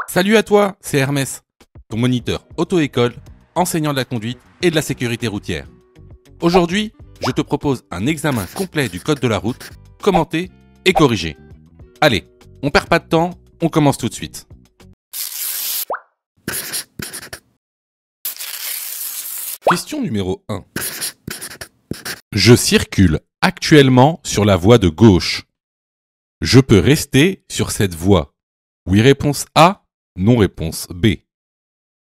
Salut à toi, c'est Hermès, ton moniteur auto-école, enseignant de la conduite et de la sécurité routière. Aujourd'hui, je te propose un examen complet du code de la route, commenté et corrigé. Allez, on perd pas de temps, on commence tout de suite. Question numéro 1. Je circule actuellement sur la voie de gauche. Je peux rester sur cette voie. Oui, réponse A. Non, réponse B.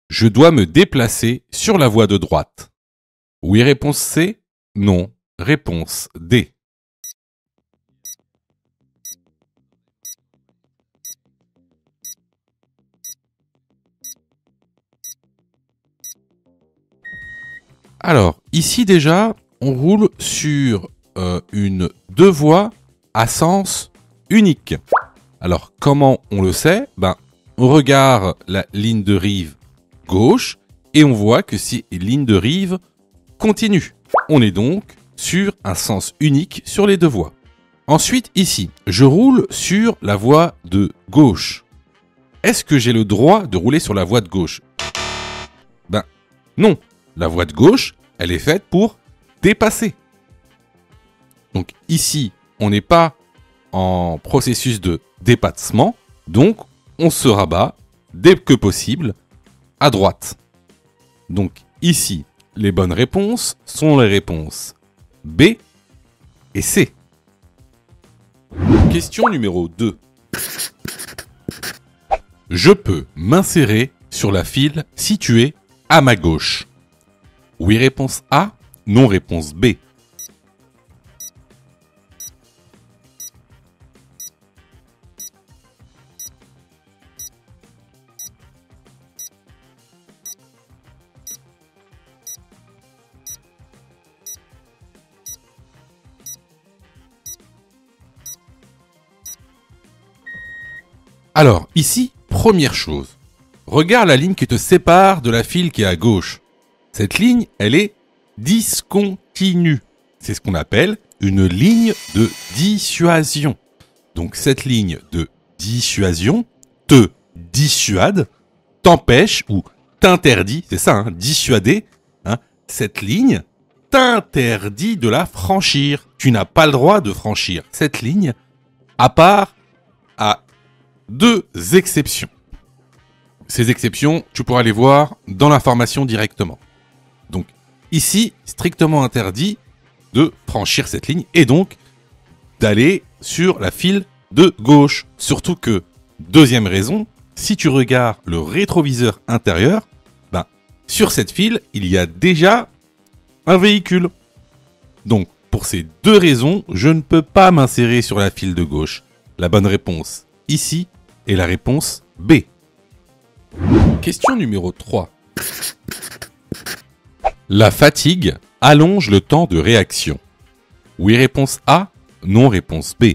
Je dois me déplacer sur la voie de droite. Oui, réponse C. Non, réponse D. Alors, ici déjà, on roule sur deux voies à sens unique. Alors, comment on le sait ? On regarde la ligne de rive gauche et on voit que c'est une ligne de rive continue. On est donc sur un sens unique sur les deux voies. Ensuite, ici, je roule sur la voie de gauche. Est-ce que j'ai le droit de rouler sur la voie de gauche ? Non. La voie de gauche, elle est faite pour dépasser. Donc ici, on n'est pas en processus de dépassement, donc on se rabat dès que possible à droite. Donc ici, les bonnes réponses sont les réponses B et C. Question numéro 2. Je peux m'insérer sur la file située à ma gauche. Oui, réponse A. Non, réponse B. Alors, ici, première chose. Regarde la ligne qui te sépare de la file qui est à gauche. Cette ligne, elle est discontinue. C'est ce qu'on appelle une ligne de dissuasion. Donc cette ligne de dissuasion te dissuade, t'empêche ou t'interdit, c'est ça, dissuader, cette ligne t'interdit de la franchir. Tu n'as pas le droit de franchir cette ligne, à part à deux exceptions. Ces exceptions, tu pourras les voir dans l'information directement. Donc ici, strictement interdit de franchir cette ligne et donc d'aller sur la file de gauche. Surtout que, deuxième raison, si tu regardes le rétroviseur intérieur, sur cette file, il y a déjà un véhicule. Donc, pour ces deux raisons, je ne peux pas m'insérer sur la file de gauche. La bonne réponse ici est la réponse B. Question numéro 3. La fatigue allonge le temps de réaction. Oui, réponse A. Non, réponse B.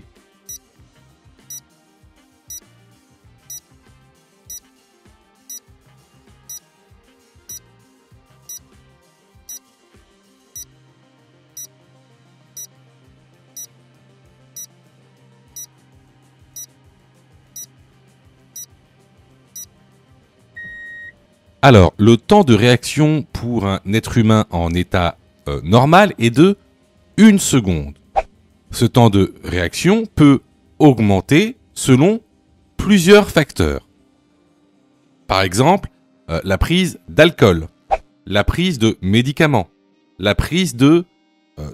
Alors, le temps de réaction pour un être humain en état normal est de 1 seconde. Ce temps de réaction peut augmenter selon plusieurs facteurs. Par exemple, la prise d'alcool, la prise de médicaments, la prise de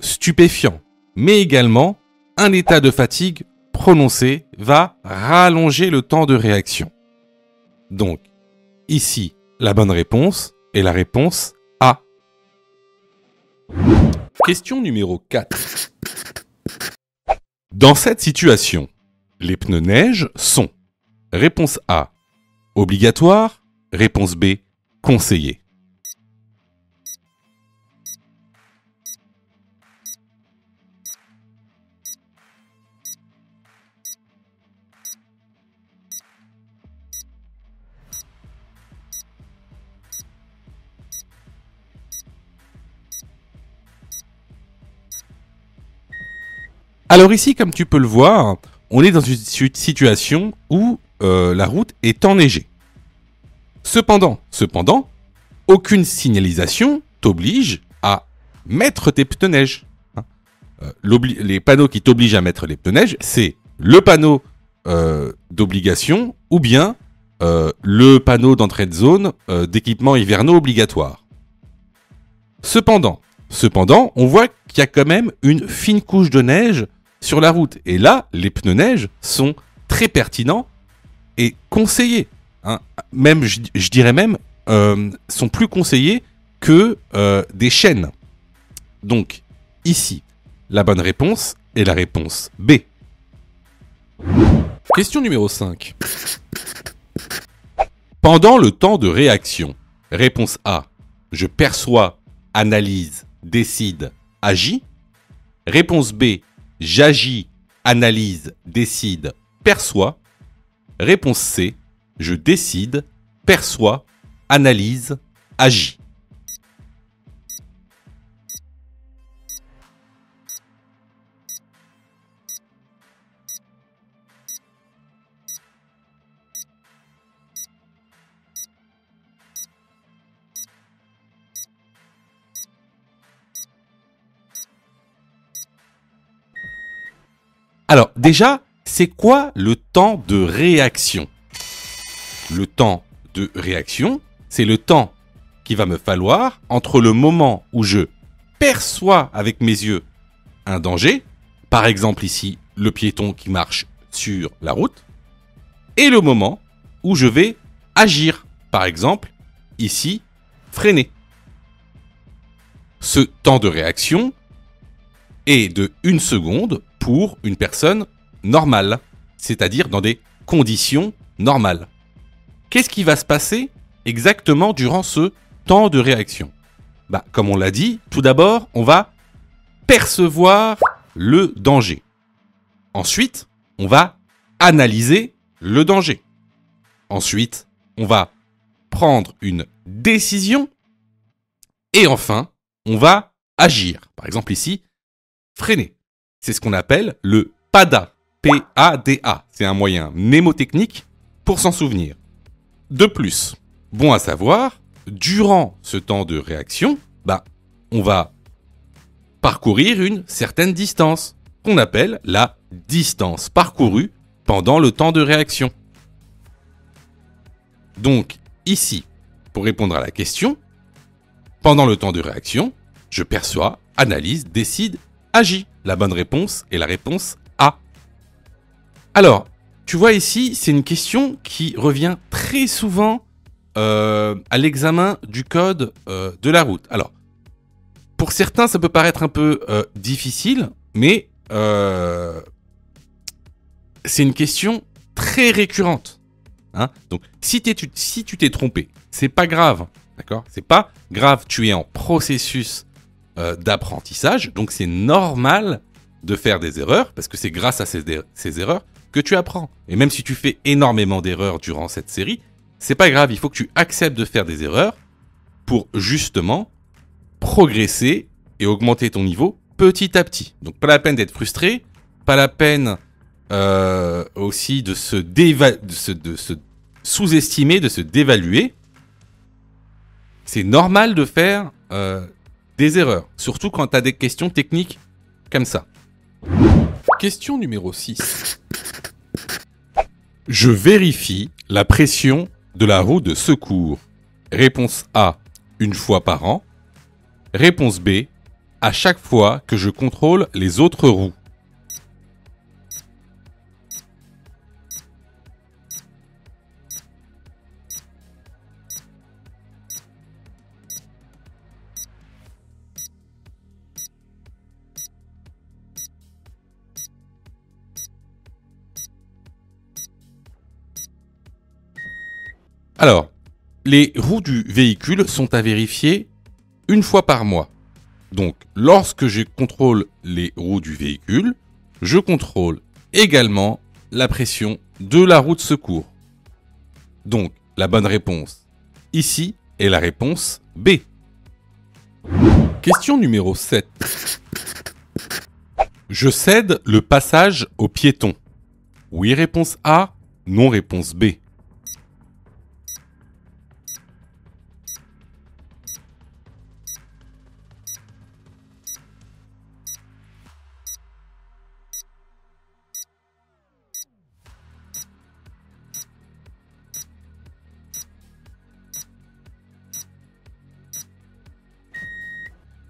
stupéfiants, mais également un état de fatigue prononcé va rallonger le temps de réaction. Donc, ici, la bonne réponse est la réponse A. Question numéro 4. Dans cette situation, les pneus neige sont réponse A, obligatoire, réponse B, conseillé. Alors ici, comme tu peux le voir, on est dans une situation où la route est enneigée. Cependant, aucune signalisation t'oblige à mettre tes pneus neige. Les panneaux qui t'obligent à mettre les pneus neige, c'est le panneau d'obligation ou bien le panneau d'entrée de zone d'équipement hivernaux obligatoire. Cependant, on voit qu'il y a quand même une fine couche de neige sur la route. Et là, les pneus neige sont très pertinents et conseillés. Même, je dirais même, sont plus conseillés que des chaînes. Donc, ici, la bonne réponse est la réponse B. Question numéro 5. Pendant le temps de réaction, réponse A, je perçois, analyse, décide, agis. Réponse B, j'agis, analyse, décide, perçois. Réponse C, je décide, perçois, analyse, agis. Alors, déjà, c'est quoi le temps de réaction? Le temps de réaction, c'est le temps qu'il va me falloir entre le moment où je perçois avec mes yeux un danger, par exemple ici, le piéton qui marche sur la route, et le moment où je vais agir, par exemple, ici, freiner. Ce temps de réaction est de 1 seconde pour une personne normale, c'est-à-dire dans des conditions normales. Qu'est-ce qui va se passer exactement durant ce temps de réaction? Comme on l'a dit, tout d'abord, on va percevoir le danger. Ensuite, on va analyser le danger. Ensuite, on va prendre une décision. Et enfin, on va agir. Par exemple ici, freiner. C'est ce qu'on appelle le PADA. P-A-D-A. C'est un moyen mnémotechnique pour s'en souvenir. De plus, bon à savoir, durant ce temps de réaction, on va parcourir une certaine distance, qu'on appelle la distance parcourue pendant le temps de réaction. Donc, ici, pour répondre à la question, pendant le temps de réaction, je perçois, analyse, décide, agis. La bonne réponse est la réponse A. Alors, tu vois ici, c'est une question qui revient très souvent à l'examen du code de la route. Alors, pour certains, ça peut paraître un peu difficile, mais c'est une question très récurrente. Donc, si tu t'es trompé, c'est pas grave, d'accord? C'est pas grave, tu es en processus d'apprentissage, donc c'est normal de faire des erreurs, parce que c'est grâce à ces erreurs que tu apprends. Et même si tu fais énormément d'erreurs durant cette série, c'est pas grave, il faut que tu acceptes de faire des erreurs pour justement progresser et augmenter ton niveau petit à petit. Donc pas la peine d'être frustré, pas la peine aussi de se sous-estimer, de se dévaluer. C'est normal de faire des erreurs, surtout quand tu as des questions techniques comme ça. Question numéro 6. Je vérifie la pression de la roue de secours. Réponse A, 1 fois par an. Réponse B, à chaque fois que je contrôle les autres roues. Alors, les roues du véhicule sont à vérifier 1 fois par mois. Donc, lorsque je contrôle les roues du véhicule, je contrôle également la pression de la roue de secours. Donc, la bonne réponse ici est la réponse B. Question numéro 7. Je cède le passage aux piétons. Oui, réponse A. Non, réponse B.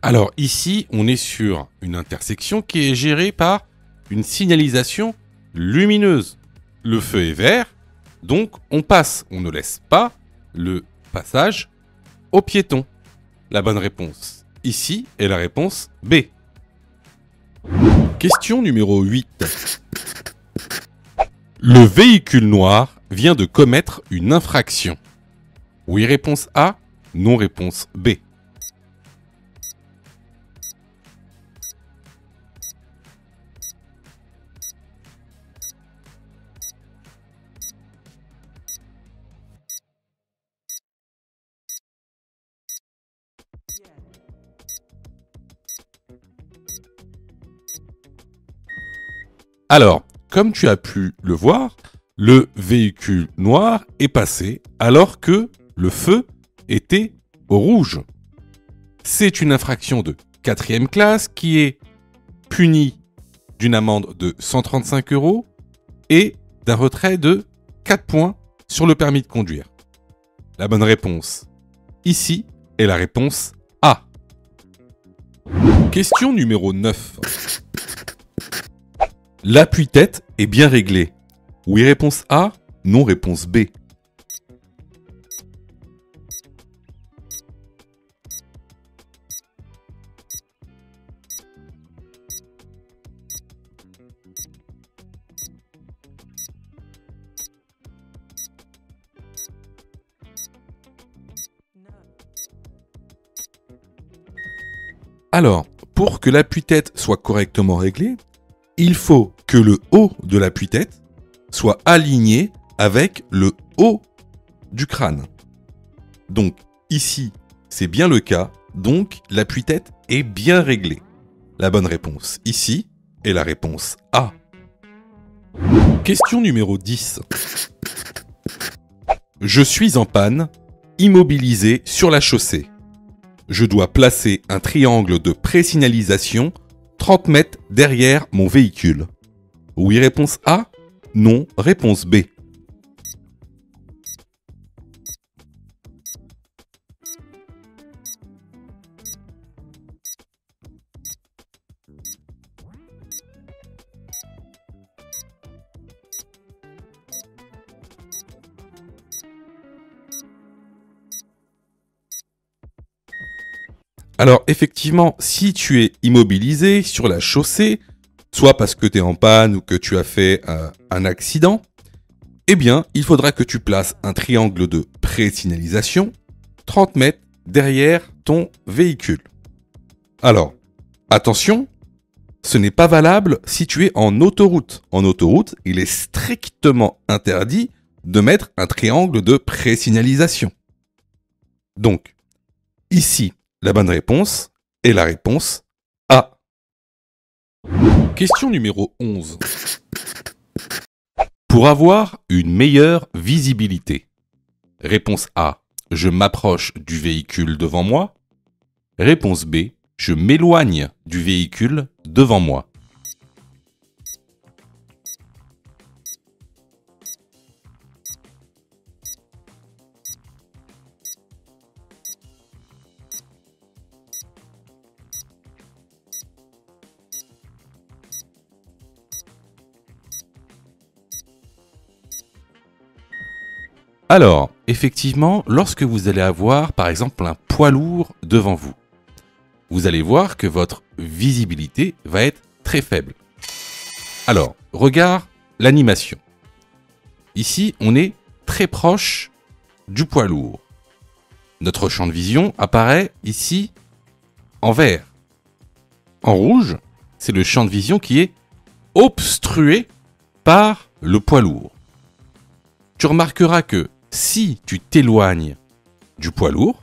Alors ici, on est sur une intersection qui est gérée par une signalisation lumineuse. Le feu est vert, donc on passe, on ne laisse pas le passage aux piétons. La bonne réponse ici est la réponse B. Question numéro 8. Le véhicule noir vient de commettre une infraction. Oui, réponse A, non, réponse B. Alors, comme tu as pu le voir, le véhicule noir est passé alors que le feu était au rouge. C'est une infraction de 4e classe qui est punie d'une amende de 135 € et d'un retrait de 4 points sur le permis de conduire. La bonne réponse ici est la réponse A. Question numéro 9. L'appui-tête est bien réglé. Oui, réponse A, non, réponse B. Alors, pour que l'appui-tête soit correctement réglé, il faut que le haut de l'appui-tête soit aligné avec le haut du crâne. Donc ici, c'est bien le cas, donc l'appui-tête est bien réglé. La bonne réponse ici est la réponse A. Question numéro 10. Je suis en panne, immobilisé sur la chaussée. Je dois placer un triangle de présignalisation 30 mètres derrière mon véhicule. Oui, réponse A. Non, réponse B. Alors effectivement, si tu es immobilisé sur la chaussée, soit parce que tu es en panne ou que tu as fait un accident, eh bien, il faudra que tu places un triangle de présignalisation 30 mètres derrière ton véhicule. Alors, attention, ce n'est pas valable si tu es en autoroute. En autoroute, il est strictement interdit de mettre un triangle de présignalisation. Donc, ici, la bonne réponse est la réponse A. Question numéro 11. Pour avoir une meilleure visibilité. Réponse A. Je m'approche du véhicule devant moi. Réponse B. Je m'éloigne du véhicule devant moi. Alors, effectivement, lorsque vous allez avoir, par exemple, un poids lourd devant vous, vous allez voir que votre visibilité va être très faible. Alors, regarde l'animation. Ici, on est très proche du poids lourd. Notre champ de vision apparaît ici en vert. En rouge, c'est le champ de vision qui est obstrué par le poids lourd. Tu remarqueras que si tu t'éloignes du poids lourd,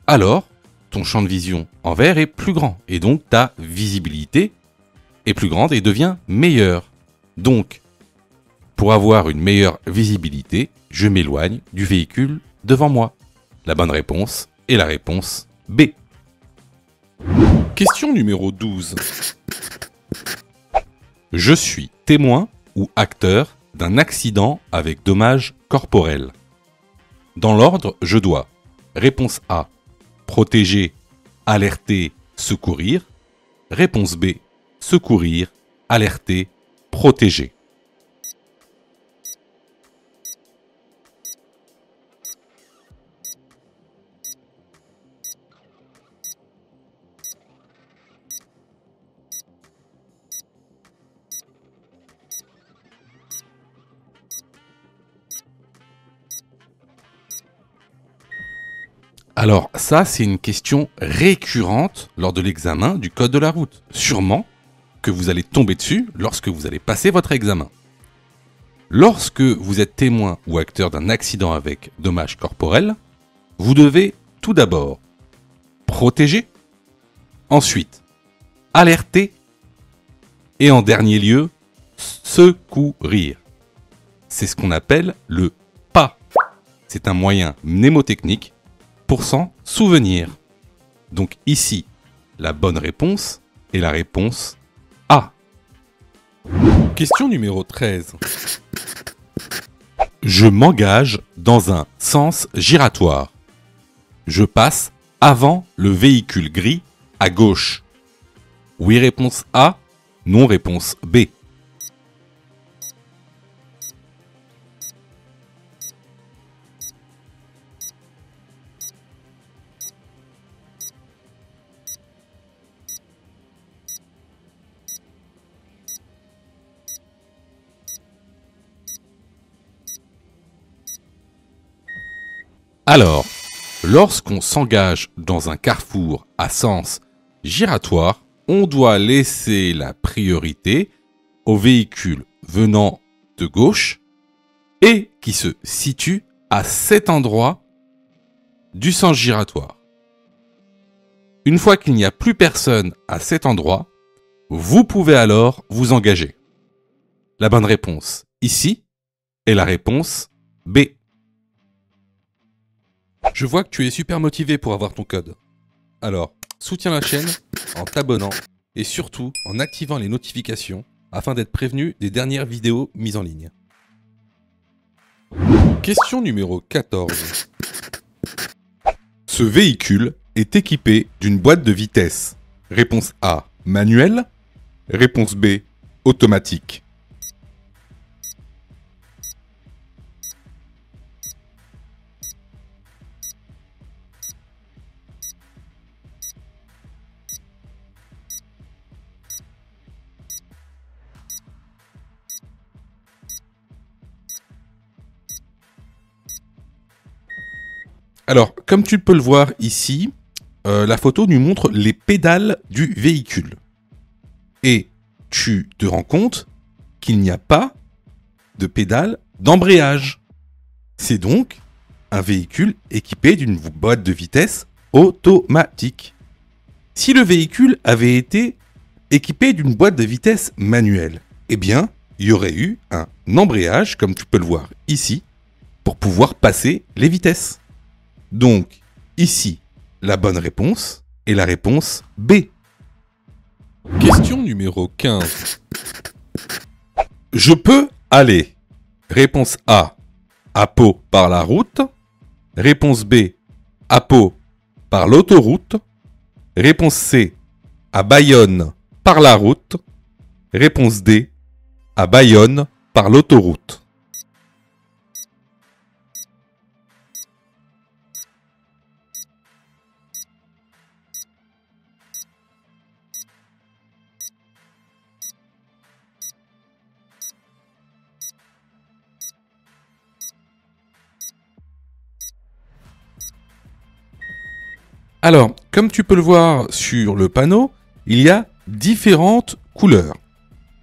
alors ton champ de vision en vert est plus grand et donc ta visibilité est plus grande et devient meilleure. Donc, pour avoir une meilleure visibilité, je m'éloigne du véhicule devant moi. La bonne réponse est la réponse B. Question numéro 12. Je suis témoin ou acteur d'un accident avec dommages corporels. Dans l'ordre, je dois, réponse A, protéger alerter, secourir. Réponse B, secourir, alerter, protéger. Alors ça, c'est une question récurrente lors de l'examen du code de la route. Sûrement que vous allez tomber dessus lorsque vous allez passer votre examen. Lorsque vous êtes témoin ou acteur d'un accident avec dommages corporels, vous devez tout d'abord protéger, ensuite alerter et en dernier lieu secourir. C'est ce qu'on appelle le pas. C'est un moyen mnémotechnique pour s'en souvenir. Donc ici, la bonne réponse est la réponse A. Question numéro 13. Je m'engage dans un sens giratoire. Je passe avant le véhicule gris à gauche. Oui, réponse A. Non, réponse B. Alors, lorsqu'on s'engage dans un carrefour à sens giratoire, on doit laisser la priorité aux véhicules venant de gauche et qui se situent à cet endroit du sens giratoire. Une fois qu'il n'y a plus personne à cet endroit, vous pouvez alors vous engager. La bonne réponse ici est la réponse B. Je vois que tu es super motivé pour avoir ton code. Alors, soutiens la chaîne en t'abonnant et surtout en activant les notifications afin d'être prévenu des dernières vidéos mises en ligne. Question numéro 14. Ce véhicule est équipé d'une boîte de vitesse. Réponse A, manuelle. Réponse B, automatique. Alors, comme tu peux le voir ici, la photo nous montre les pédales du véhicule. Et tu te rends compte qu'il n'y a pas de pédale d'embrayage. C'est donc un véhicule équipé d'une boîte de vitesse automatique. Si le véhicule avait été équipé d'une boîte de vitesse manuelle, eh bien, il y aurait eu un embrayage, comme tu peux le voir ici, pour pouvoir passer les vitesses. Donc, ici, la bonne réponse est la réponse B. Question numéro 15. Je peux aller. Réponse A, à Pau par la route. Réponse B, à Pau par l'autoroute. Réponse C, à Bayonne par la route. Réponse D, à Bayonne par l'autoroute. Alors, comme tu peux le voir sur le panneau, il y a différentes couleurs.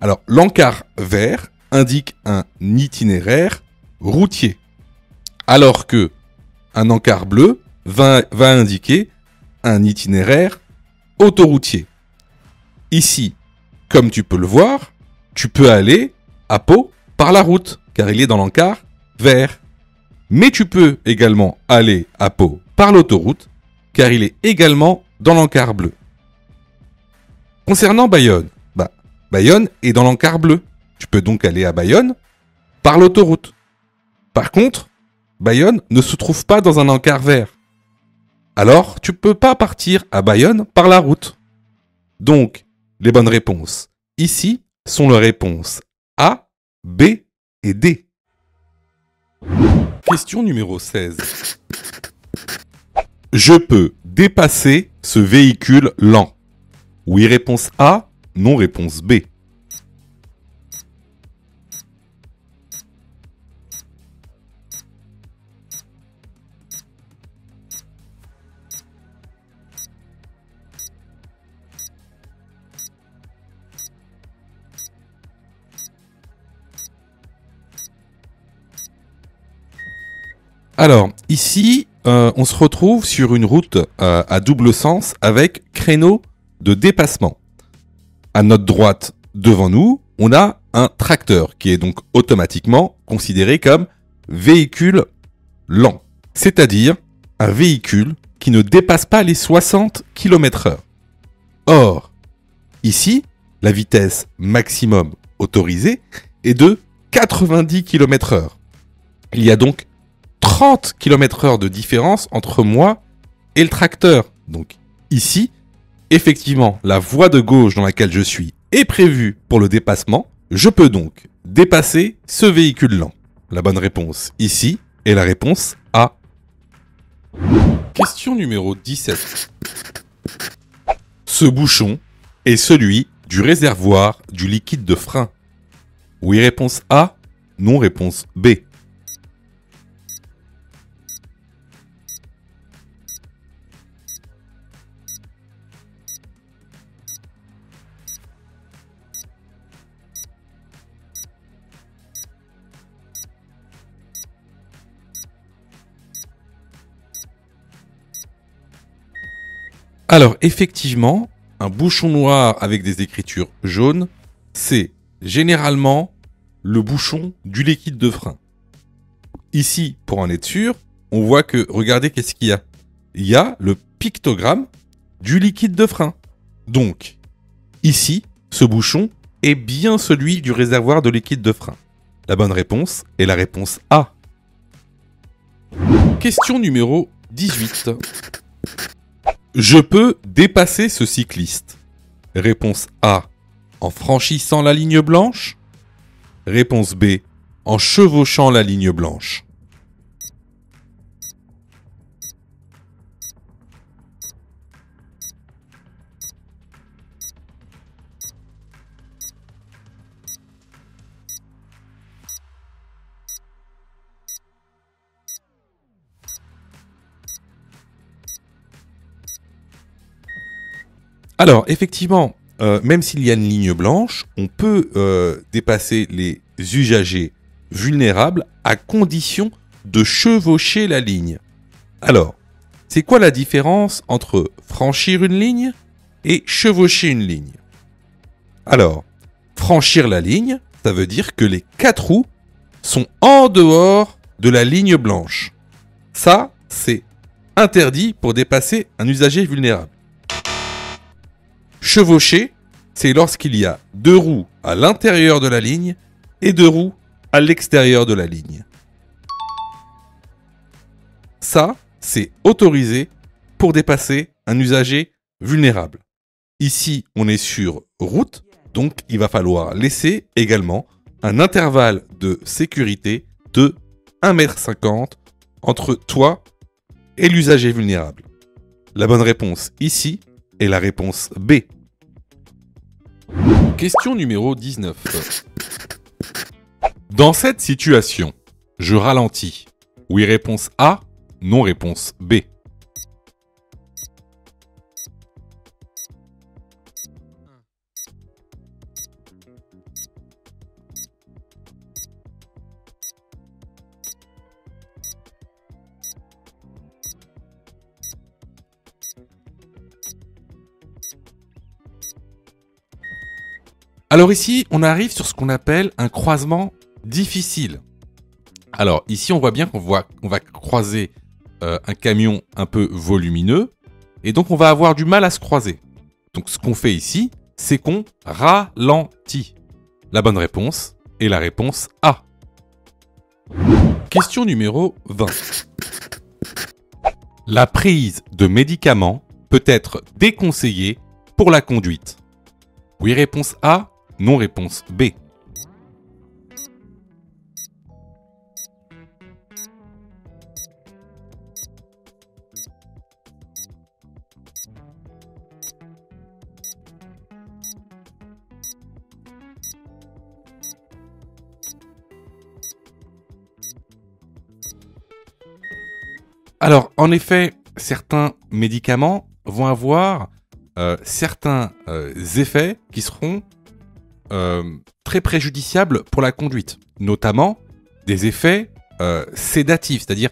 Alors, l'encart vert indique un itinéraire routier, alors que un encart bleu va indiquer un itinéraire autoroutier. Ici, comme tu peux le voir, tu peux aller à Pau par la route, car il est dans l'encart vert. Mais tu peux également aller à Pau par l'autoroute, car il est également dans l'encart bleu. Concernant Bayonne, Bayonne est dans l'encart bleu. Tu peux donc aller à Bayonne par l'autoroute. Par contre, Bayonne ne se trouve pas dans un encart vert. alors tu peux pas partir à Bayonne par la route. Donc, les bonnes réponses ici sont les réponses A, B et D. Question numéro 16. Je peux dépasser ce véhicule lent. Oui, réponse A, non, réponse B. Alors, ici, on se retrouve sur une route à double sens avec créneau de dépassement. À notre droite, devant nous, on a un tracteur qui est donc automatiquement considéré comme véhicule lent, c'est-à-dire un véhicule qui ne dépasse pas les 60 km/h. Or, ici, la vitesse maximum autorisée est de 90 km/h. Il y a donc 30 km/h de différence entre moi et le tracteur. Donc ici, effectivement, la voie de gauche dans laquelle je suis est prévue pour le dépassement. Je peux donc dépasser ce véhicule lent. La bonne réponse ici est la réponse A. Question numéro 17. Ce bouchon est celui du réservoir du liquide de frein. Oui, réponse A. Non, réponse B. Alors, effectivement, un bouchon noir avec des écritures jaunes, c'est généralement le bouchon du liquide de frein. Ici, pour en être sûr, on voit que, regardez qu'est-ce qu'il y a. Il y a le pictogramme du liquide de frein. Donc, ici, ce bouchon est bien celui du réservoir de liquide de frein. La bonne réponse est la réponse A. Question numéro 18. Je peux dépasser ce cycliste. Réponse A, en franchissant la ligne blanche. Réponse B, en chevauchant la ligne blanche. Alors, effectivement, même s'il y a une ligne blanche, on peut dépasser les usagers vulnérables à condition de chevaucher la ligne. Alors, c'est quoi la différence entre franchir une ligne et chevaucher une ligne? Alors, franchir la ligne, ça veut dire que les 4 roues sont en dehors de la ligne blanche. Ça, c'est interdit pour dépasser un usager vulnérable. Chevaucher, c'est lorsqu'il y a 2 roues à l'intérieur de la ligne et 2 roues à l'extérieur de la ligne. Ça, c'est autorisé pour dépasser un usager vulnérable. Ici, on est sur route, donc il va falloir laisser également un intervalle de sécurité de 1,50 m entre toi et l'usager vulnérable. La bonne réponse ici est la réponse B. Question numéro 19. Dans cette situation, je ralentis. Oui, réponse A. Non, réponse B. Alors ici, on arrive sur ce qu'on appelle un croisement difficile. Alors ici, on voit bien qu'on va croiser un camion un peu volumineux et donc on va avoir du mal à se croiser. Donc ce qu'on fait ici, c'est qu'on ralentit. La bonne réponse est la réponse A. Question numéro 20. La prise de médicaments peut être déconseillée pour la conduite. Oui, réponse A, non, réponse B. Alors, en effet, certains médicaments vont avoir certains effets qui seront très préjudiciables pour la conduite, notamment des effets sédatifs, c'est-à-dire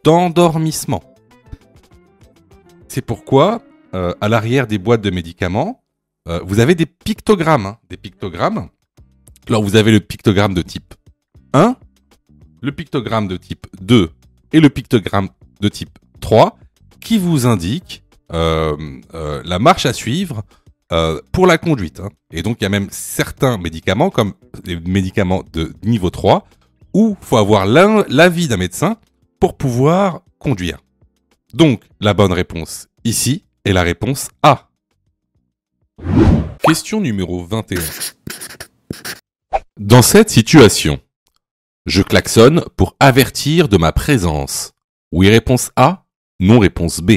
d'endormissement. C'est pourquoi, à l'arrière des boîtes de médicaments, vous avez des pictogrammes. Des pictogrammes. Alors, vous avez le pictogramme de type 1, le pictogramme de type 2 et le pictogramme de type 3 qui vous indique la marche à suivre pour la conduite. Et donc, il y a même certains médicaments, comme les médicaments de niveau 3, où il faut avoir l'avis d'un médecin pour pouvoir conduire. Donc, la bonne réponse ici est la réponse A. Question numéro 21. Dans cette situation, je klaxonne pour avertir de ma présence. Oui, réponse A. Non, réponse B.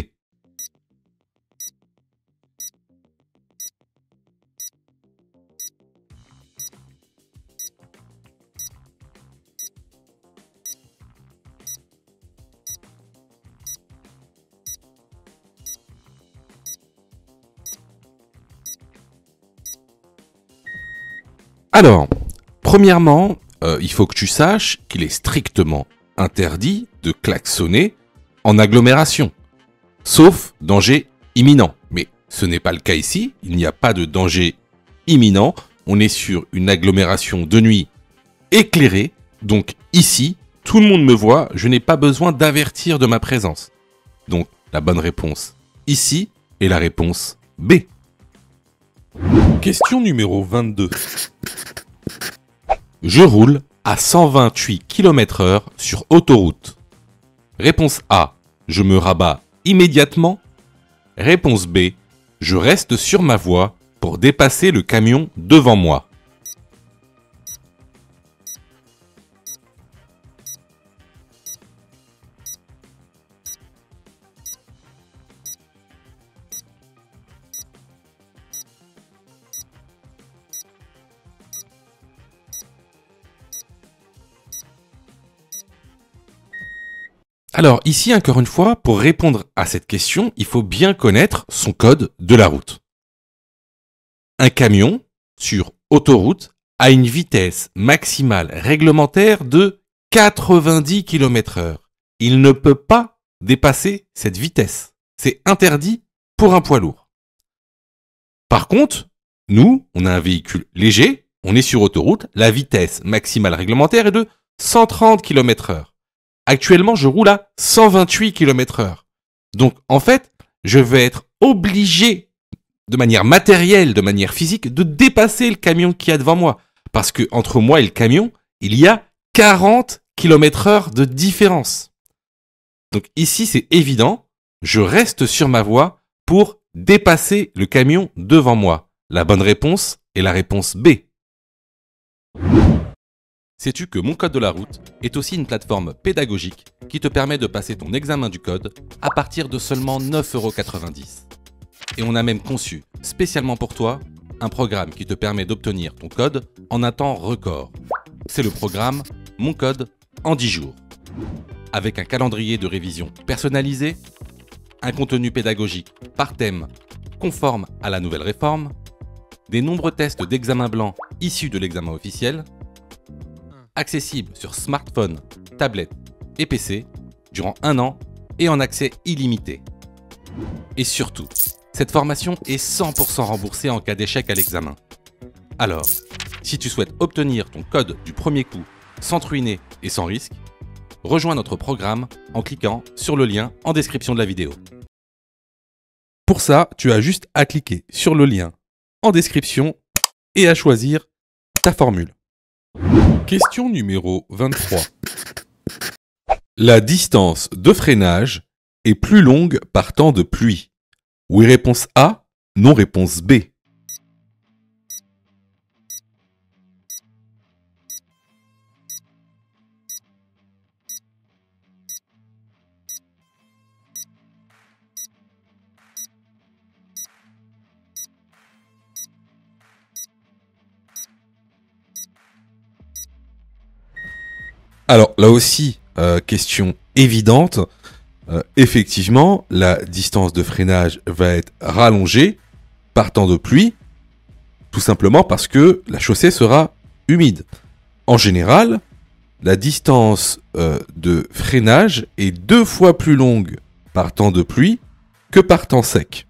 Alors, premièrement, il faut que tu saches qu'il est strictement interdit de klaxonner en agglomération, sauf danger imminent. Mais ce n'est pas le cas ici, il n'y a pas de danger imminent, on est sur une agglomération de nuit éclairée, donc ici, tout le monde me voit, je n'ai pas besoin d'avertir de ma présence. Donc la bonne réponse ici est la réponse B. Question numéro 22. Je roule à 128 km/h sur autoroute. Réponse A. Je me rabats immédiatement. Réponse B. Je reste sur ma voie pour dépasser le camion devant moi. Alors ici, encore une fois, pour répondre à cette question, il faut bien connaître son code de la route. Un camion sur autoroute a une vitesse maximale réglementaire de 90 km/h. Il ne peut pas dépasser cette vitesse. C'est interdit pour un poids lourd. Par contre, nous, on a un véhicule léger, on est sur autoroute, la vitesse maximale réglementaire est de 130 km/h. Actuellement, je roule à 128 km/h. Donc, en fait, je vais être obligé, de manière matérielle, de manière physique, de dépasser le camion qu'il y a devant moi. Parce que entre moi et le camion, il y a 40 km/h de différence. Donc ici, c'est évident, je reste sur ma voie pour dépasser le camion devant moi. La bonne réponse est la réponse B. Sais-tu que Mon Code de la Route est aussi une plateforme pédagogique qui te permet de passer ton examen du code à partir de seulement 9,90 €. Et on a même conçu, spécialement pour toi, un programme qui te permet d'obtenir ton code en un temps record. C'est le programme Mon Code en 10 jours. Avec un calendrier de révision personnalisé, un contenu pédagogique par thème conforme à la nouvelle réforme, des nombreux tests d'examen blanc issus de l'examen officiel, accessible sur smartphone, tablette et PC durant 1 an et en accès illimité. Et surtout, cette formation est 100% remboursée en cas d'échec à l'examen. Alors, si tu souhaites obtenir ton code du premier coup sans te ruiner et sans risque, rejoins notre programme en cliquant sur le lien en description de la vidéo. Pour ça, tu as juste à cliquer sur le lien en description et à choisir ta formule. Question numéro 23. La distance de freinage est plus longue par temps de pluie? Oui, réponse A, non, réponse B. Alors là aussi, question évidente. Effectivement, la distance de freinage va être rallongée par temps de pluie, tout simplement parce que la chaussée sera humide. En général, la distance de freinage est 2 fois plus longue par temps de pluie que par temps sec.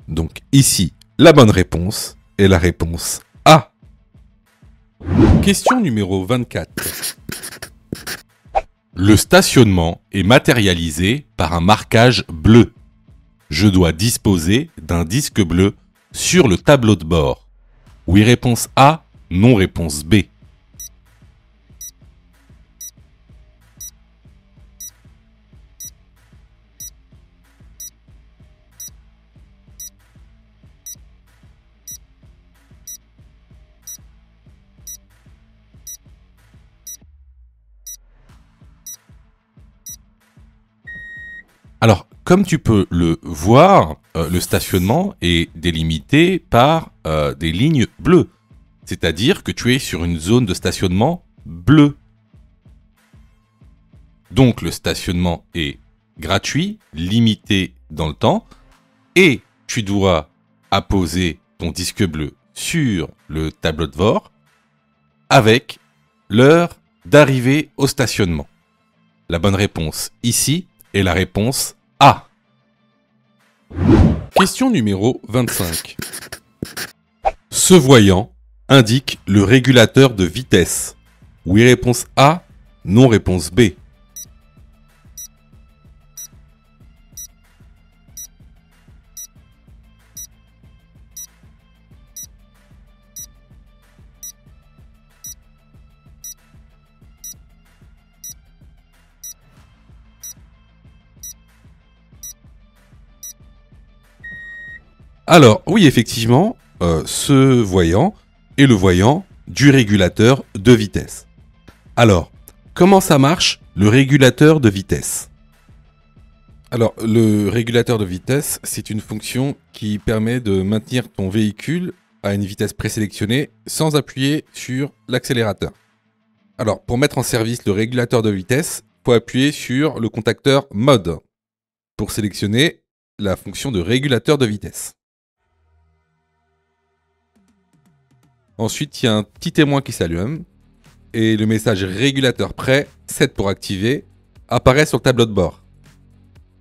Donc ici, la bonne réponse est la réponse A. Question numéro 24. Le stationnement est matérialisé par un marquage bleu. Je dois disposer d'un disque bleu sur le tableau de bord. Oui, réponse A, non, réponse B. Alors, comme tu peux le voir, le stationnement est délimité par des lignes bleues. C'est-à-dire que tu es sur une zone de stationnement bleue. Donc, le stationnement est gratuit, limité dans le temps, et tu dois apposer ton disque bleu sur le tableau de bord avec l'heure d'arrivée au stationnement. La bonne réponse ici est la réponse A. Question numéro 25. Ce voyant indique le régulateur de vitesse. Oui, réponse A, non, réponse B. Alors, oui, effectivement, ce voyant est le voyant du régulateur de vitesse. Alors, comment ça marche, le régulateur de vitesse? Alors, le régulateur de vitesse, c'est une fonction qui permet de maintenir ton véhicule à une vitesse présélectionnée sans appuyer sur l'accélérateur. Alors, pour mettre en service le régulateur de vitesse, il faut appuyer sur le contacteur Mode pour sélectionner la fonction de régulateur de vitesse. Ensuite, il y a un petit témoin qui s'allume et le message régulateur prêt, 7 pour activer, apparaît sur le tableau de bord.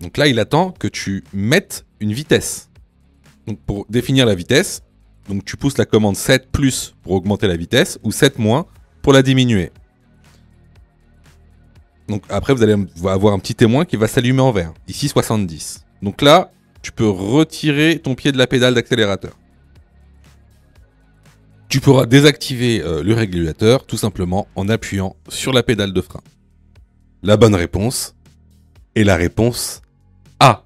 Donc là, il attend que tu mettes une vitesse. Donc pour définir la vitesse, donc tu pousses la commande 7 plus pour augmenter la vitesse ou 7 moins pour la diminuer. Donc après, vous allez avoir un petit témoin qui va s'allumer en vert, ici 70. Donc là, tu peux retirer ton pied de la pédale d'accélérateur. Tu pourras désactiver le régulateur tout simplement en appuyant sur la pédale de frein. La bonne réponse est la réponse A.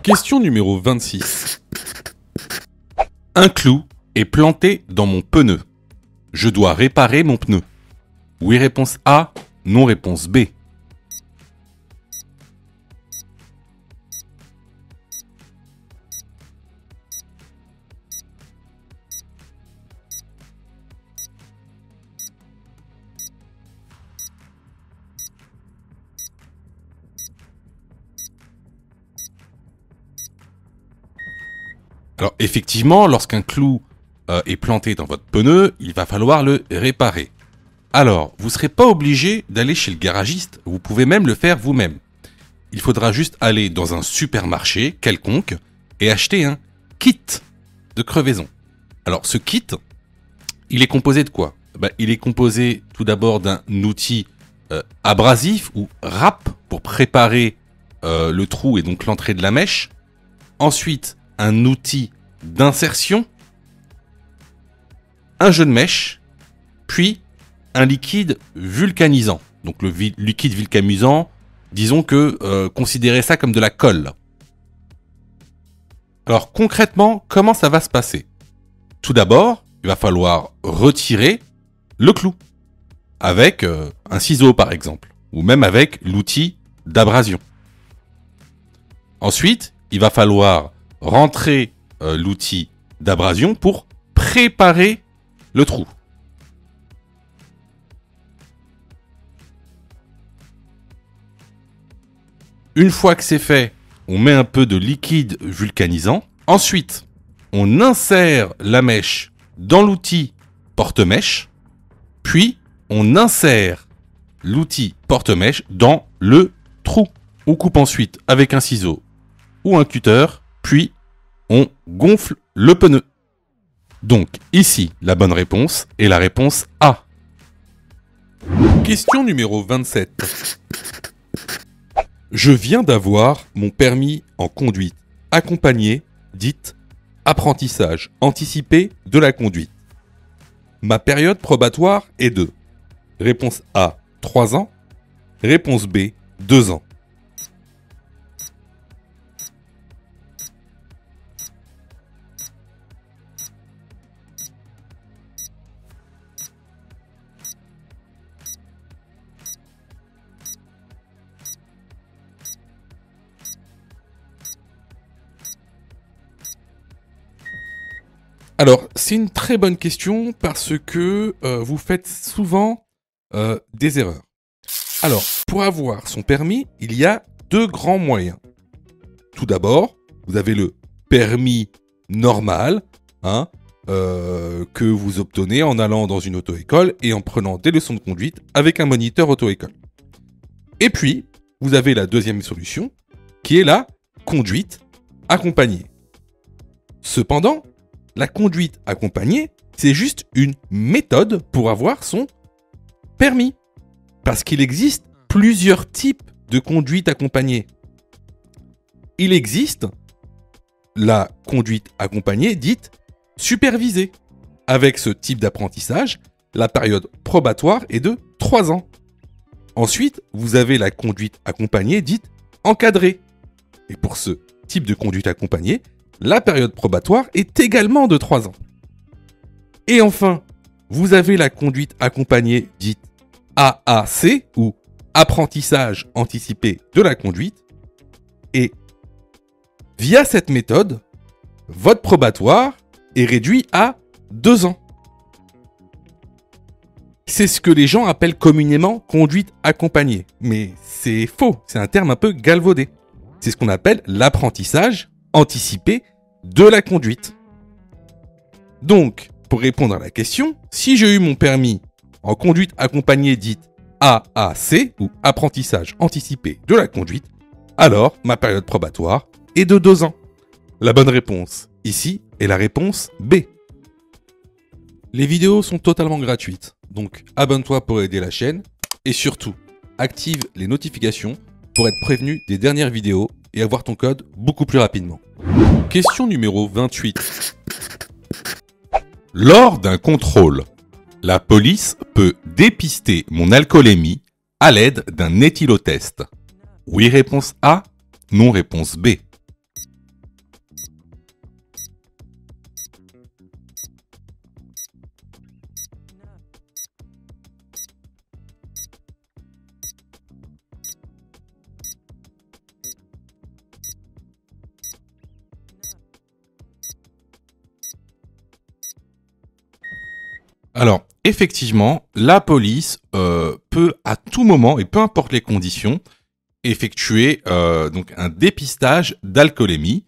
Question numéro 26. Un clou est planté dans mon pneu. Je dois réparer mon pneu. Oui, réponse A, non, réponse B. Alors effectivement, lorsqu'un clou est planté dans votre pneu, il va falloir le réparer. Alors, vous ne serez pas obligé d'aller chez le garagiste, vous pouvez même le faire vous-même. Il faudra juste aller dans un supermarché quelconque et acheter un kit de crevaison. Alors ce kit, il est composé de quoi? Il est composé tout d'abord d'un outil abrasif ou râpe pour préparer le trou et donc l'entrée de la mèche. Ensuite, un outil d'insertion, un jeu de mèche, puis un liquide vulcanisant. Donc le liquide vulcanisant, Disons que considérez ça comme de la colle. Alors concrètement, comment ça va se passer? Tout d'abord, il va falloir retirer le clou avec un ciseau par exemple, ou même avec l'outil d'abrasion. Ensuite, il va falloir rentrer l'outil d'abrasion pour préparer le trou. Une fois que c'est fait, on met un peu de liquide vulcanisant. Ensuite, on insère la mèche dans l'outil porte-mèche. Puis, on insère l'outil porte-mèche dans le trou. On coupe ensuite avec un ciseau ou un cutter. Puis, on gonfle le pneu. Donc, ici, la bonne réponse est la réponse A. Question numéro 27. Je viens d'avoir mon permis en conduite accompagné, dite apprentissage anticipé de la conduite. Ma période probatoire est de réponse A, 3 ans, réponse B, 2 ans. Alors, c'est une très bonne question parce que vous faites souvent des erreurs. Alors, pour avoir son permis, il y a 2 grands moyens. Tout d'abord, vous avez le permis normal, que vous obtenez en allant dans une auto-école et en prenant des leçons de conduite avec un moniteur auto-école. Et puis, vous avez la deuxième solution, qui est la conduite accompagnée. Cependant, la conduite accompagnée, c'est juste une méthode pour avoir son permis. Parce qu'il existe plusieurs types de conduite accompagnée. Il existe la conduite accompagnée dite supervisée. Avec ce type d'apprentissage, la période probatoire est de 3 ans. Ensuite, vous avez la conduite accompagnée dite encadrée. Et pour ce type de conduite accompagnée, la période probatoire est également de 3 ans. Et enfin, vous avez la conduite accompagnée dite AAC ou apprentissage anticipé de la conduite. Et via cette méthode, votre probatoire est réduit à 2 ans. C'est ce que les gens appellent communément conduite accompagnée. Mais c'est faux, c'est un terme un peu galvaudé. C'est ce qu'on appelle l'apprentissage anticipé de la conduite. Donc, pour répondre à la question, si j'ai eu mon permis en conduite accompagnée dite AAC ou apprentissage anticipé de la conduite, alors ma période probatoire est de 2 ans. La bonne réponse ici est la réponse B. Les vidéos sont totalement gratuites, donc abonne-toi pour aider la chaîne et surtout, active les notifications pour être prévenu des dernières vidéos et avoir ton code beaucoup plus rapidement. Question numéro 28. Lors d'un contrôle, la police peut dépister mon alcoolémie à l'aide d'un éthylotest. Oui, réponse A. Non, réponse B. Alors, effectivement, la police peut à tout moment, et peu importe les conditions, effectuer donc un dépistage d'alcoolémie.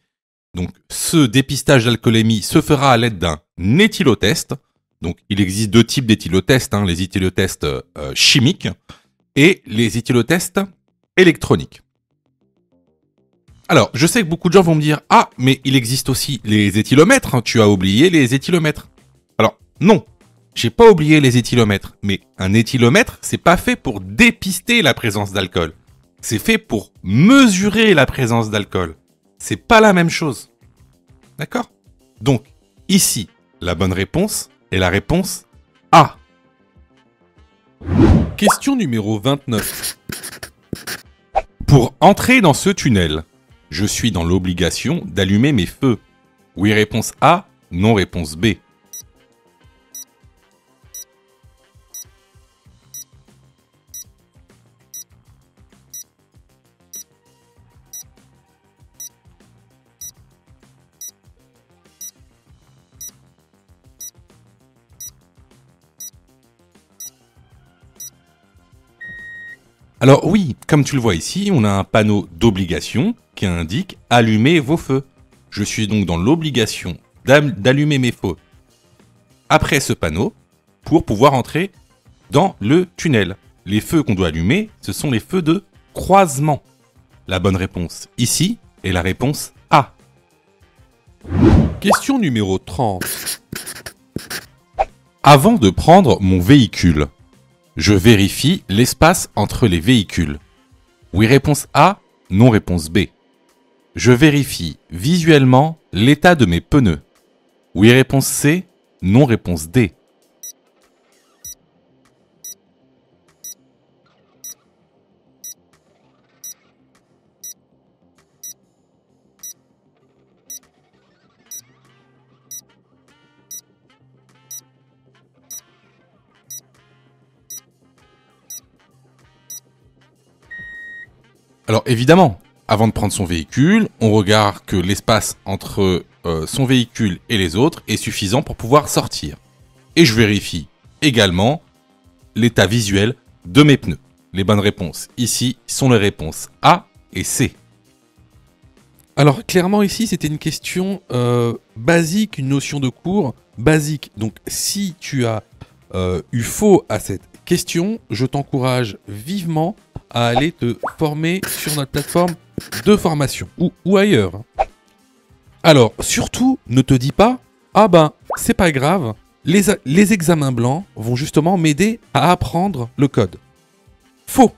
Donc, ce dépistage d'alcoolémie se fera à l'aide d'un éthylotest. Donc, il existe 2 types d'éthylotests, les éthylotests chimiques et les éthylotests électroniques. Alors, je sais que beaucoup de gens vont me dire « Ah, mais il existe aussi les éthylomètres, tu as oublié les éthylomètres. » Alors, non. J'ai pas oublié les éthylomètres, mais un éthylomètre, c'est pas fait pour dépister la présence d'alcool. C'est fait pour mesurer la présence d'alcool. C'est pas la même chose. D'accord? Donc, ici, la bonne réponse est la réponse A. Question numéro 29. Pour entrer dans ce tunnel, je suis dans l'obligation d'allumer mes feux. Oui, réponse A, non, réponse B. Alors oui, comme tu le vois ici, on a un panneau d'obligation qui indique « Allumez vos feux ». Je suis donc dans l'obligation d'allumer mes feux après ce panneau pour pouvoir entrer dans le tunnel. Les feux qu'on doit allumer, ce sont les feux de croisement. La bonne réponse ici est la réponse A. Question numéro 30. Avant de prendre mon véhicule, je vérifie l'espace entre les véhicules. Oui, réponse A, non, réponse B. Je vérifie visuellement l'état de mes pneus. Oui, réponse C, non, réponse D. Alors évidemment, avant de prendre son véhicule, on regarde que l'espace entre son véhicule et les autres est suffisant pour pouvoir sortir. Et je vérifie également l'état visuel de mes pneus. Les bonnes réponses ici sont les réponses A et C. Alors clairement ici c'était une question basique, une notion de cours basique. Donc si tu as eu faux à cette question, je t'encourage vivement à aller te former sur notre plateforme de formation ou ailleurs. Alors, surtout, ne te dis pas « Ah ben, c'est pas grave, les examens blancs vont justement m'aider à apprendre le code. » Faux.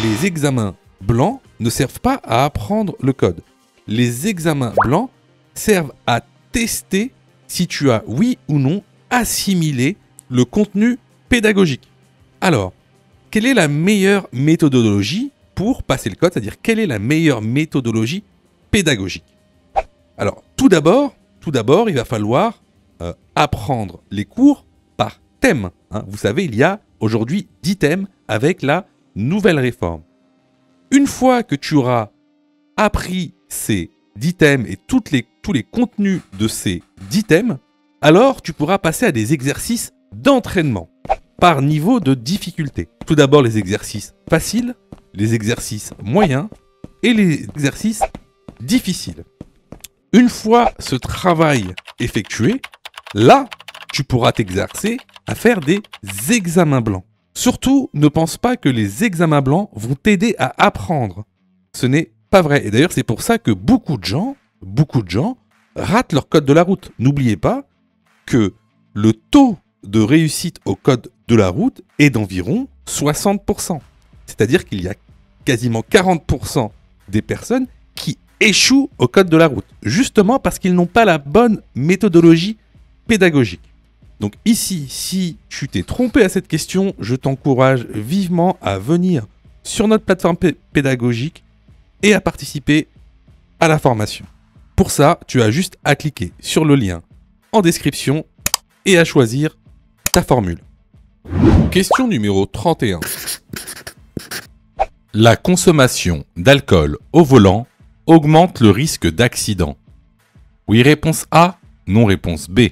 Les examens blancs ne servent pas à apprendre le code. Les examens blancs servent à tester si tu as, oui ou non, assimilé le contenu pédagogique. Alors, quelle est la meilleure méthodologie pour passer le code, c'est-à-dire quelle est la meilleure méthodologie pédagogique? Alors, tout d'abord, il va falloir apprendre les cours par thème. Vous savez, il y a aujourd'hui 10 thèmes avec la nouvelle réforme. Une fois que tu auras appris ces 10 thèmes et tous les contenus de ces 10 thèmes, alors tu pourras passer à des exercices d'entraînement par niveau de difficulté. Tout d'abord les exercices faciles, les exercices moyens et les exercices difficiles. Une fois ce travail effectué, là, tu pourras t'exercer à faire des examens blancs. Surtout, ne pense pas que les examens blancs vont t'aider à apprendre. Ce n'est pas vrai. Et d'ailleurs, c'est pour ça que beaucoup de gens ratent leur code de la route. N'oubliez pas que le taux de réussite au code de la route est d'environ 60%. C'est-à-dire qu'il y a quasiment 40% des personnes qui échouent au code de la route, justement parce qu'ils n'ont pas la bonne méthodologie pédagogique. Donc ici, si tu t'es trompé à cette question, je t'encourage vivement à venir sur notre plateforme pédagogique et à participer à la formation. Pour ça, tu as juste à cliquer sur le lien en description et à choisir ta formule. Question numéro 31. La consommation d'alcool au volant augmente le risque d'accident. Oui, réponse A, non, réponse B.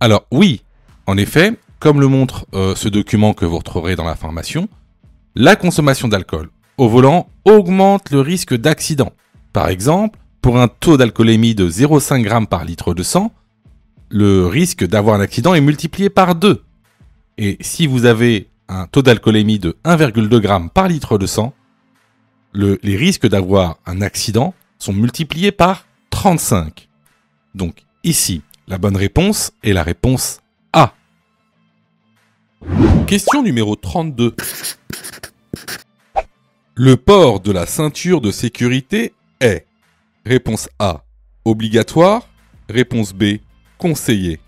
Alors oui, en effet, comme le montre ce document que vous retrouverez dans la formation, la consommation d'alcool au volant augmente le risque d'accident. Par exemple, pour un taux d'alcoolémie de 0,5 g par litre de sang, le risque d'avoir un accident est multiplié par 2. Et si vous avez un taux d'alcoolémie de 1,2 g par litre de sang, les risques d'avoir un accident sont multipliés par 35. Donc ici, la bonne réponse est la réponse A. Question numéro 32. Le port de la ceinture de sécurité est: réponse A, obligatoire. Réponse B, conseillé.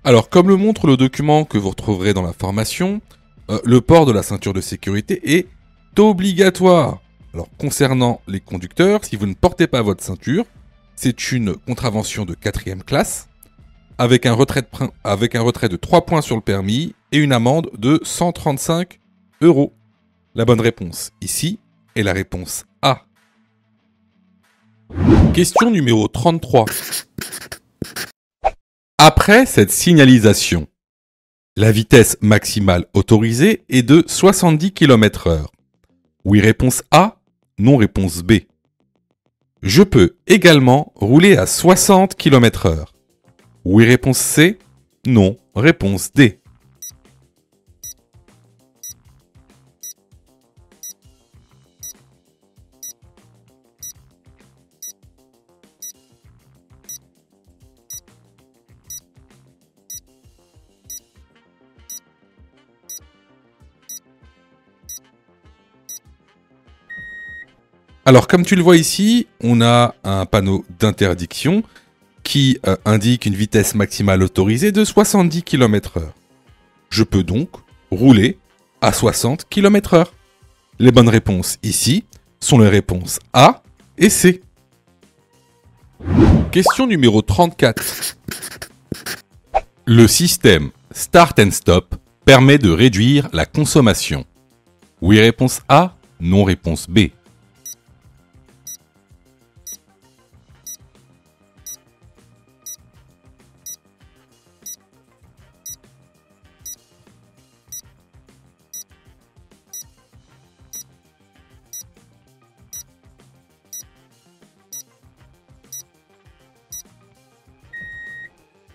Alors, comme le montre le document que vous retrouverez dans la formation, le port de la ceinture de sécurité est obligatoire. Alors, concernant les conducteurs, si vous ne portez pas votre ceinture, c'est une contravention de 4e classe, avec un retrait de 3 points sur le permis et une amende de 135 €. La bonne réponse ici est la réponse A. Question numéro 33. Après cette signalisation, la vitesse maximale autorisée est de 70 km/h. Oui, réponse A. Non, réponse B. Je peux également rouler à 60 km/h. Oui, réponse C. Non, réponse D. Alors, comme tu le vois ici, on a un panneau d'interdiction qui indique une vitesse maximale autorisée de 70 km/h. Je peux donc rouler à 60 km/h. Les bonnes réponses ici sont les réponses A et C. Question numéro 34. Le système Start and Stop permet de réduire la consommation. Oui, réponse A. Non, réponse B.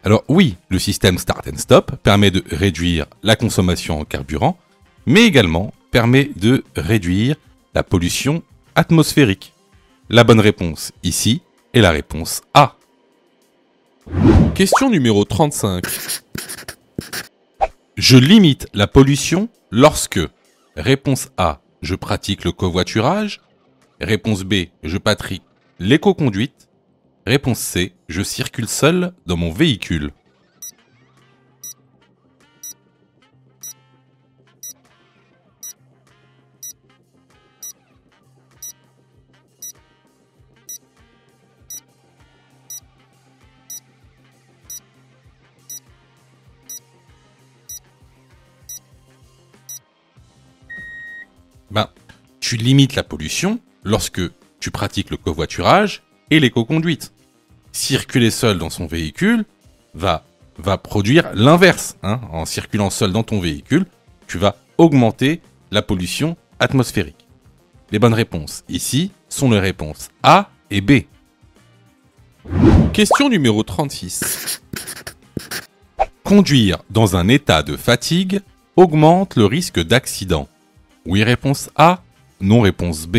Alors oui, le système Start and Stop permet de réduire la consommation en carburant, mais également permet de réduire la pollution atmosphérique. La bonne réponse ici est la réponse A. Question numéro 35. Je limite la pollution lorsque: réponse A, je pratique le covoiturage. Réponse B, je pratique l'éco-conduite. Réponse C, je circule seul dans mon véhicule. Tu limites la pollution lorsque tu pratiques le covoiturage et l'éco-conduite. Circuler seul dans son véhicule va produire l'inverse. En circulant seul dans ton véhicule, tu vas augmenter la pollution atmosphérique. Les bonnes réponses ici sont les réponses A et B. Question numéro 36. Conduire dans un état de fatigue augmente le risque d'accident. Oui, réponse A. Non, réponse B.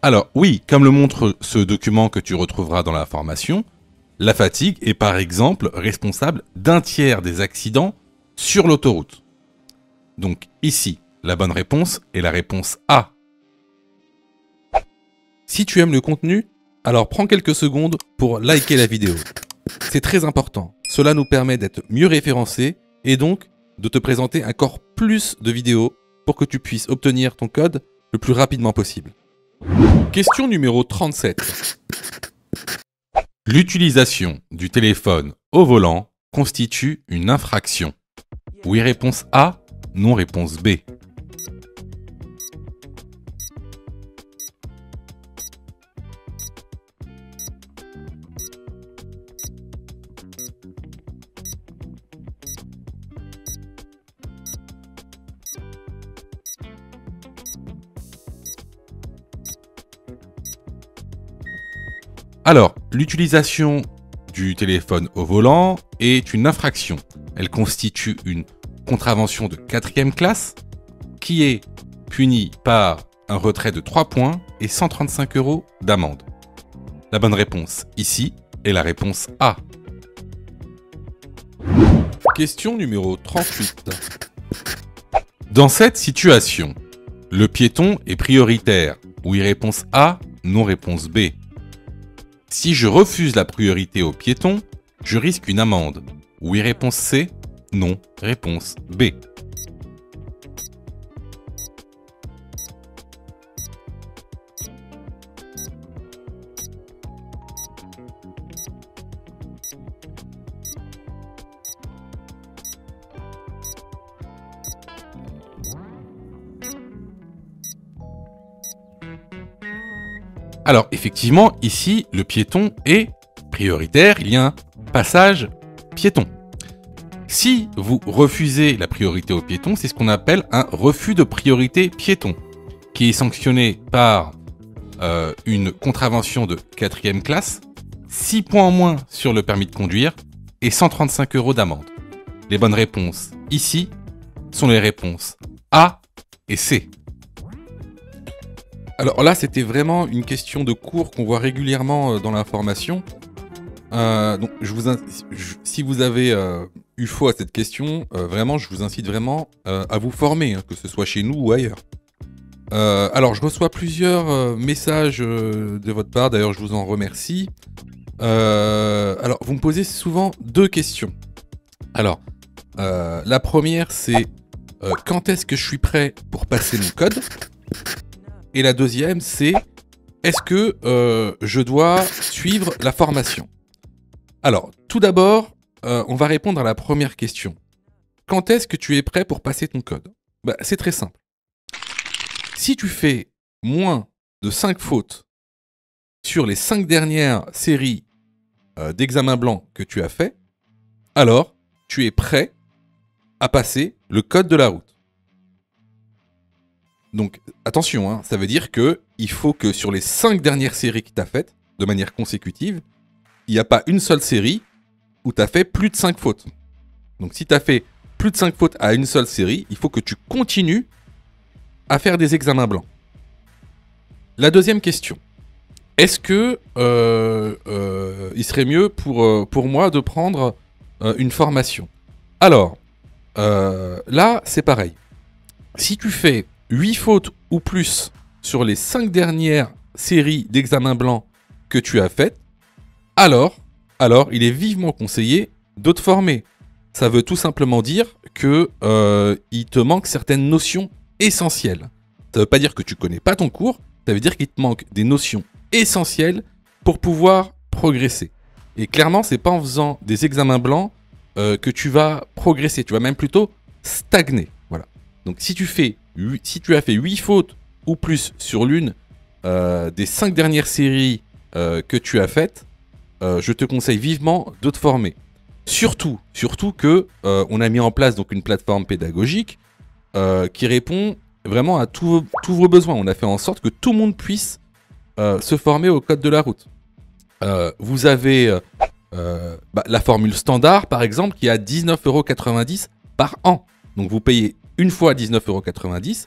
Alors oui, comme le montre ce document que tu retrouveras dans la formation, la fatigue est par exemple responsable d'un tiers des accidents sur l'autoroute. Donc ici, la bonne réponse est la réponse A. Si tu aimes le contenu, alors prends quelques secondes pour liker la vidéo. C'est très important. Cela nous permet d'être mieux référencés et donc de te présenter encore plus de vidéos pour que tu puisses obtenir ton code le plus rapidement possible. Question numéro 37. L'utilisation du téléphone au volant constitue une infraction. Oui, réponse A. Non, réponse B. Alors, l'utilisation du téléphone au volant est une infraction. Elle constitue une contravention de 4e classe qui est punie par un retrait de 3 points et 135 € d'amende. La bonne réponse ici est la réponse A. Question numéro 38. Dans cette situation, le piéton est prioritaire. Oui, réponse A, non, réponse B. Si je refuse la priorité au piéton, je risque une amende. Oui, réponse C, non, réponse B. Alors, effectivement, ici, le piéton est prioritaire. Il y a un passage piéton. Si vous refusez la priorité au piéton, c'est ce qu'on appelle un refus de priorité piéton, qui est sanctionné par une contravention de 4e classe, 6 points en moins sur le permis de conduire et 135 € d'amende. Les bonnes réponses ici sont les réponses A et C. Alors là, c'était vraiment une question de cours qu'on voit régulièrement dans la formation. Donc, si vous avez eu faux à cette question, vraiment, je vous incite vraiment à vous former, hein, que ce soit chez nous ou ailleurs. Alors, je reçois plusieurs messages de votre part, d'ailleurs, je vous en remercie. Alors, vous me posez souvent 2 questions. Alors, la première, c'est quand est-ce que je suis prêt pour passer mon code ? Et la deuxième, c'est est-ce que je dois suivre la formation ? Alors, tout d'abord, on va répondre à la première question. Quand est-ce que tu es prêt pour passer ton code ? C'est très simple. Si tu fais moins de 5 fautes sur les 5 dernières séries d'examens blancs que tu as fait, alors tu es prêt à passer le code de la route. Donc, attention, hein, ça veut dire qu'il faut que sur les 5 dernières séries que tu as faites, de manière consécutive, il n'y a pas une seule série où tu as fait plus de 5 fautes. Donc, si tu as fait plus de 5 fautes à une seule série, il faut que tu continues à faire des examens blancs. La deuxième question. Est-ce que il serait mieux pour moi de prendre une formation ? Alors, là, c'est pareil. Si tu fais 8 fautes ou plus sur les 5 dernières séries d'examens blancs que tu as faites, alors il est vivement conseillé de te former. Ça veut tout simplement dire que il te manque certaines notions essentielles. Ça veut pas dire que tu connais pas ton cours, ça veut dire qu'il te manque des notions essentielles pour pouvoir progresser. Et clairement, c'est pas en faisant des examens blancs que tu vas progresser, tu vas même plutôt stagner. Voilà. Donc si tu as fait 8 fautes ou plus sur l'une des 5 dernières séries que tu as faites, je te conseille vivement de te former. Surtout que on a mis en place donc une plateforme pédagogique qui répond vraiment à tous vos besoins. On a fait en sorte que tout le monde puisse se former au code de la route. Vous avez la formule standard, par exemple, qui est à 19,90 € par an. Donc vous payez une fois 19,90 €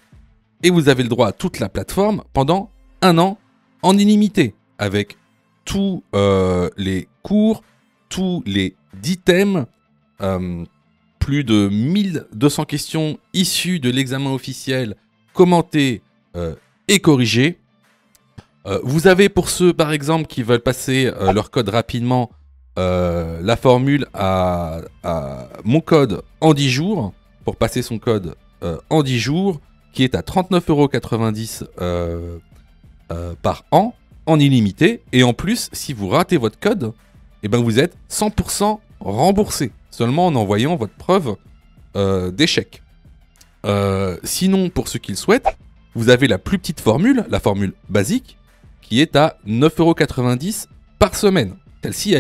et vous avez le droit à toute la plateforme pendant 1 an en illimité, avec tous les cours, tous les 10 thèmes, plus de 1200 questions issues de l'examen officiel, commentées et corrigées. Vous avez pour ceux, par exemple, qui veulent passer leur code rapidement, la formule à mon code en 10 jours, pour passer son code en 10 jours, qui est à 39,90 € par an, en illimité. Et en plus, si vous ratez votre code, eh ben vous êtes 100% remboursé, seulement en envoyant votre preuve d'échec. Sinon, pour ceux qui le souhaitent, vous avez la plus petite formule, la formule basique, qui est à 9,90 € par semaine. Celle-ci,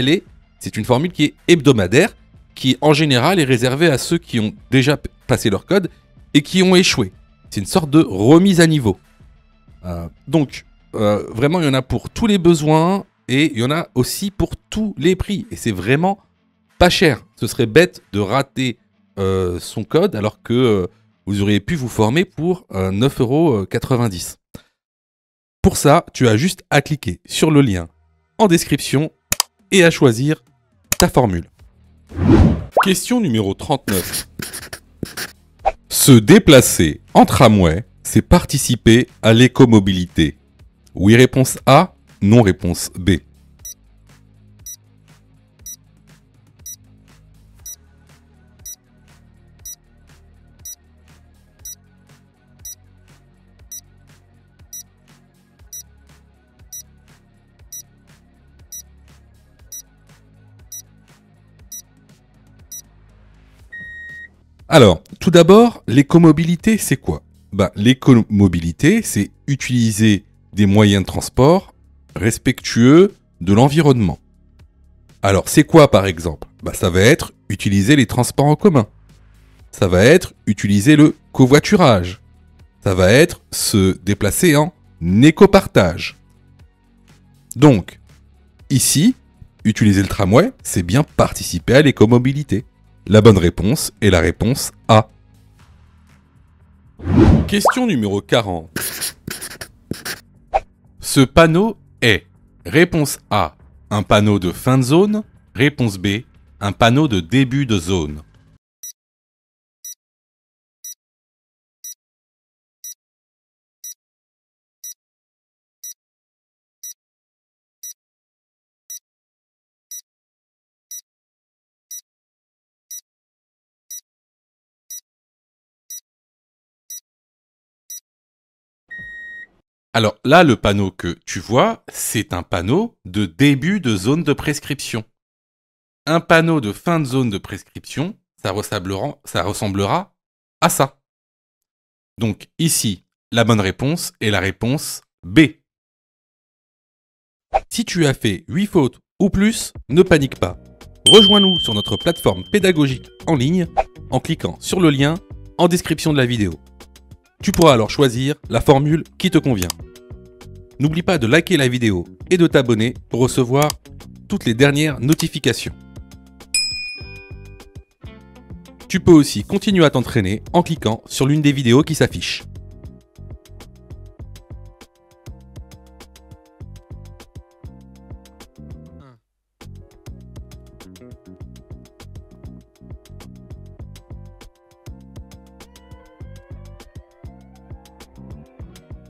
c'est une formule qui est hebdomadaire, qui en général est réservée à ceux qui ont déjà passé leur code et qui ont échoué. C'est une sorte de remise à niveau. Donc, vraiment, il y en a pour tous les besoins. et il y en a aussi pour tous les prix. Et c'est vraiment pas cher. Ce serait bête de rater son code alors que vous auriez pu vous former pour 9,90 €. Pour ça, tu as juste à cliquer sur le lien en description et à choisir ta formule. Question numéro 39. Se déplacer en tramway, c'est participer à l'écomobilité. Oui, réponse A, non, réponse B. Alors, tout d'abord, l'écomobilité, c'est quoi? L'écomobilité, c'est utiliser des moyens de transport respectueux de l'environnement. Alors, c'est quoi par exemple? Ça va être utiliser les transports en commun. Ça va être utiliser le covoiturage. Ça va être se déplacer en écopartage. Donc, ici, utiliser le tramway, c'est bien participer à l'écomobilité. La bonne réponse est la réponse A. Question numéro 40. Ce panneau est réponse A, un panneau de fin de zone, réponse B, un panneau de début de zone. Alors là, le panneau que tu vois, c'est un panneau de début de zone de prescription. Un panneau de fin de zone de prescription, ça ressemblera à ça. Donc ici, la bonne réponse est la réponse B. Si tu as fait 8 fautes ou plus, ne panique pas. Rejoins-nous sur notre plateforme pédagogique en ligne en cliquant sur le lien en description de la vidéo. Tu pourras alors choisir la formule qui te convient. N'oublie pas de liker la vidéo et de t'abonner pour recevoir toutes les dernières notifications. Tu peux aussi continuer à t'entraîner en cliquant sur l'une des vidéos qui s'affichent.